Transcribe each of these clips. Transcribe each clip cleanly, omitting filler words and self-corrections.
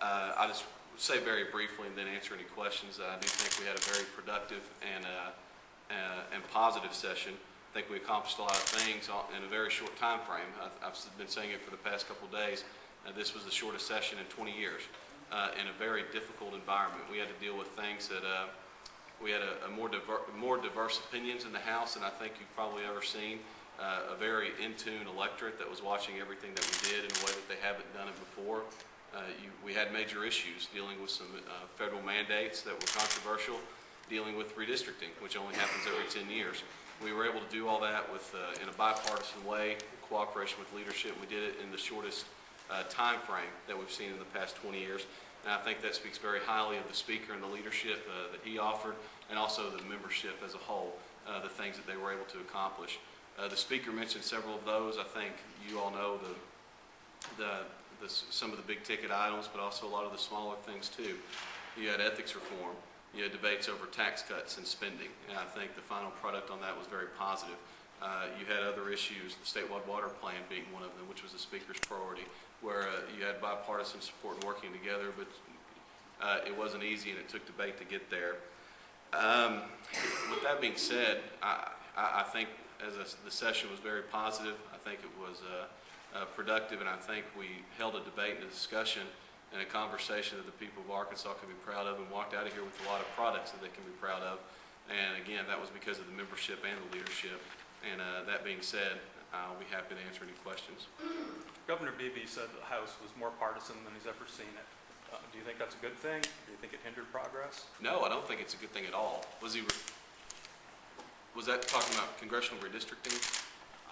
I'll just say very briefly and then answer any questions. I do think we had a very productive and positive session. I think we accomplished a lot of things in a very short time frame. I've been saying it for the past couple of days. This was the shortest session in 20 years in a very difficult environment. We had to deal with things that we had a more diverse opinions in the House than I think you've probably ever seen. A very in-tune electorate that was watching everything that we did in a way that they haven't done it before. We had major issues dealing with some federal mandates that were controversial, dealing with redistricting, which only happens every 10 years. We were able to do all that in a bipartisan way, in cooperation with leadership. We did it in the shortest time frame that we've seen in the past 20 years. And I think that speaks very highly of the speaker and the leadership that he offered, and also the membership as a whole, the things that they were able to accomplish. The speaker mentioned several of those. I think you all know some of the big ticket items, but also a lot of the smaller things too. You had ethics reform. You had debates over tax cuts and spending, and I think the final product on that was very positive. You had other issues, the statewide water plan being one of them, which was the speaker's priority, where you had bipartisan support and working together, but it wasn't easy and it took debate to get there. With that being said, I think the session was very positive. I think it was productive, and I think we held a debate and a discussion and a conversation that the people of Arkansas can be proud of, and walked out of here with a lot of products that they can be proud of. And again, that was because of the membership and the leadership. And that being said, I'll be happy to answer any questions. Governor Beebe said the House was more partisan than he's ever seen it. Do you think that's a good thing? Do you think it hindered progress? No, I don't think it's a good thing at all. Was that talking about congressional redistricting?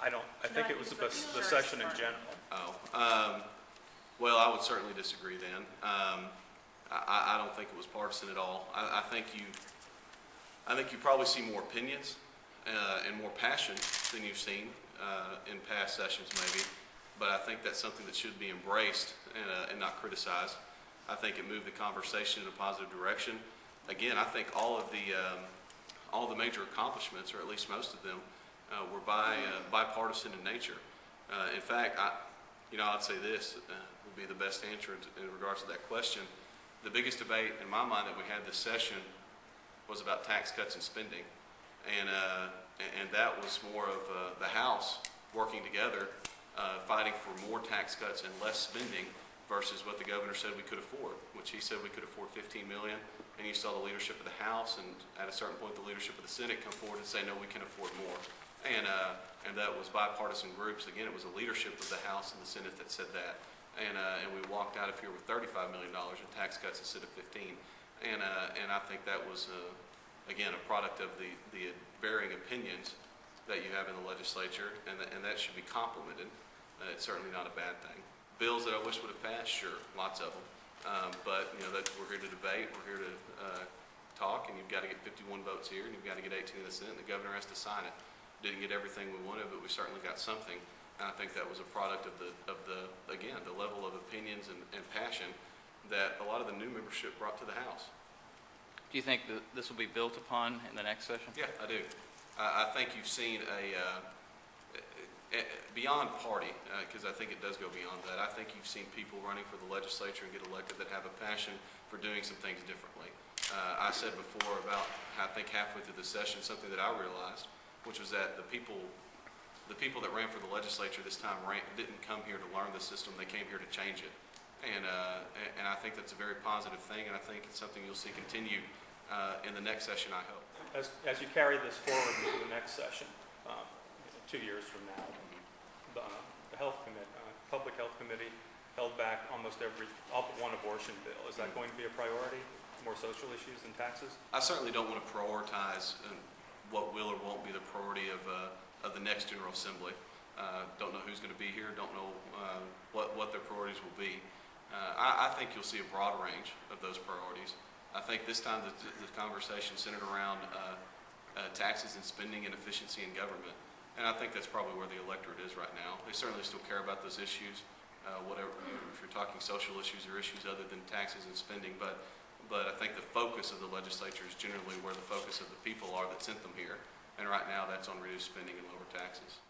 I think it was the session in general. Oh. Well, I would certainly disagree then. I don't think it was partisan at all. I think you probably see more opinions and more passion than you've seen in past sessions maybe, but I think that's something that should be embraced and not criticized. I think it moved the conversation in a positive direction. Again, I think all the major accomplishments, or at least most of them, were bipartisan in nature. In fact, I'd say this would be the best answer in regards to that question. The biggest debate in my mind that we had this session was about tax cuts and spending, and that was more of the House working together, fighting for more tax cuts and less spending versus what the governor said we could afford, which he said we could afford $15 million, and you saw the leadership of the House, and at a certain point the leadership of the Senate come forward and say, no, we can afford more. And that was bipartisan groups. Again, it was the leadership of the House and the Senate that said that. And we walked out of here with $35 million in tax cuts instead of 15. And I think that was, again, a product of the varying opinions that you have in the legislature, and that should be complimented. It's certainly not a bad thing. Bills that I wish would have passed, sure, lots of them. But that we're here to debate, we're here to talk, and you've got to get 51 votes here, and you've got to get 18 in the Senate, and the governor has to sign it. Didn't get everything we wanted, but we certainly got something. And I think that was a product of the level of opinions and passion that a lot of the new membership brought to the House. Do you think that this will be built upon in the next session? Yeah, I do. I think you've seen beyond party, because I think it does go beyond that. I think you've seen people running for the legislature and get elected that have a passion for doing some things differently. I said before about, I think halfway through the session, something that I realized, which was that the people that ran for the legislature this time didn't come here to learn the system. They came here to change it. And I think that's a very positive thing, and I think it's something you'll see continue in the next session, I hope. As you carry this forward into the next session, 2 years from now, the Public Health Committee held back almost all but one abortion bill. Is that going to be a priority? More social issues than taxes? I certainly don't want to prioritize what will or won't be the priority of the next General Assembly. Don't know who's going to be here. Don't know what their priorities will be. I think you'll see a broad range of those priorities. I think this time the conversation centered around taxes and spending and efficiency in government. And I think that's probably where the electorate is right now. They certainly still care about those issues, whatever, if you're talking social issues or issues other than taxes and spending. But I think the focus of the legislature is generally where the focus of the people are that sent them here. And right now that's on reduced spending and lower taxes.